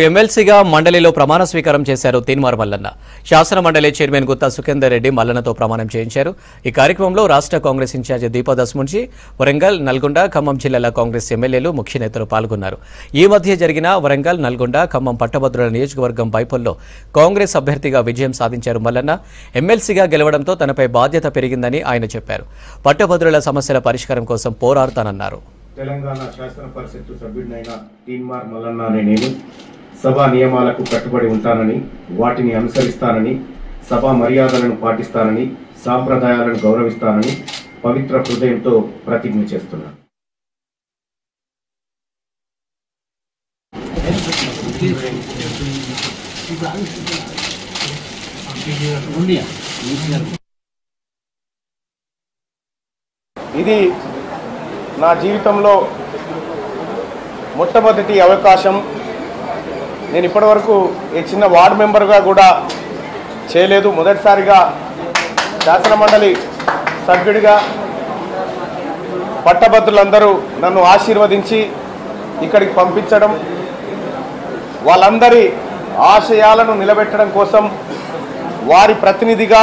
ఎమ్మెల్సీగా మండలిలో ప్రమాణ స్వీకారం చేశారు తీన్మార్ మల్లన్న. శాసన మండలి చైర్మన్ గుత్తా సుఖేందర్ రెడ్డి మల్లన్నతో ప్రమాణం చేయించారు. ఈ కార్యక్రమంలో రాష్ట్ర కాంగ్రెస్ ఇన్ఛార్జి దీపాదాస్ మున్షి, వరంగల్, నల్గొండ, ఖమ్మం జిల్లాల కాంగ్రెస్ ఎమ్మెల్యేలు, ముఖ్య నేతలు పాల్గొన్నారు. ఈ మధ్య జరిగిన వరంగల్, నల్గొండ, ఖమ్మం పట్టభద్రుల నియోజకవర్గం బైపోల్లో కాంగ్రెస్ అభ్యర్థిగా విజయం సాధించారు మల్లన్న. ఎమ్మెల్సీగా గెలవడంతో తనపై బాధ్యత పెరిగిందని ఆయన చెప్పారు. పట్టభద్రుల సమస్యల పరిష్కారం కోసం పోరాడుతానన్నారు. తెలంగాణ శాసన పరిషత్తు సభ్యుడినైన తీన్మార్ మల్లన్న అనే నేను సభా నియమాలకు కట్టుబడి ఉంటానని, వాటిని అనుసరిస్తానని, సభా మర్యాదలను పాటిస్తానని, సాంప్రదాయాలను గౌరవిస్తానని పవిత్ర హృదయంతో ప్రతిజ్ఞ చేస్తున్నాను. ఇది నా జీవితంలో మొట్టమొదటి అవకాశం. నేను ఇప్పటివరకు ఈ చిన్న వార్డు మెంబర్గా కూడా చేయలేదు. మొదటిసారిగా శాసనమండలి సభ్యుడిగా పట్టభద్రులందరూ నన్ను ఆశీర్వదించి ఇక్కడికి పంపించడం, వాళ్ళందరి ఆశయాలను నిలబెట్టడం కోసం వారి ప్రతినిధిగా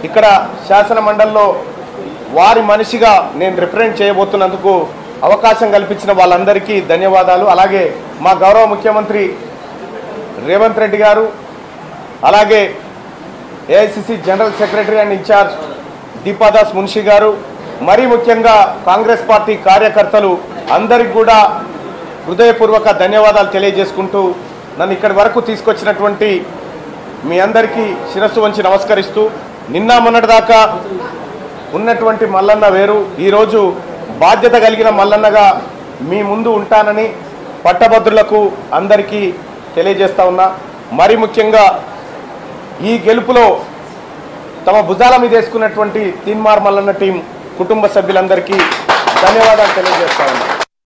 ఇక్కడ శాసనమండలిలో వారి మనిషిగా నేను రిప్రజెంట్ చేయబోతున్నందుకు అవకాశం కల్పించిన వాళ్ళందరికీ ధన్యవాదాలు. అలాగే మా గౌరవ ముఖ్యమంత్రి రేవంత్ రెడ్డి గారు, అలాగే AICC general secretary and incharge Deepa Das Munshi గారు, మరీ ముఖ్యంగా కాంగ్రెస్ పార్టీ కార్యకర్తలు అందరికి కూడా హృదయపూర్వక ధన్యవాదాలు తెలియజేసుకుంటూ నన్ను ఇక్కడి వరకు తీసుకొచ్చినటువంటి మీ అందరికీ శిరస్సు వంచి నమస్కరిస్తూ, నిన్న మొన్నటిదాకా ఉన్నటువంటి మల్లన్న వేరు, ఈరోజు బాధ్యత కలిగిన మల్లన్నగా మీ ముందు ఉంటానని పట్టభద్రులకు అందరికీ తెలియజేస్తా ఉన్నా. మరి ముఖ్యంగా ఈ గెలుపులో తమ భుజాల మీద వేసుకున్నటువంటి తీన్మార్ మల్లన్న టీం కుటుంబ సభ్యులందరికీ ధన్యవాదాలు తెలియజేస్తా ఉన్నా.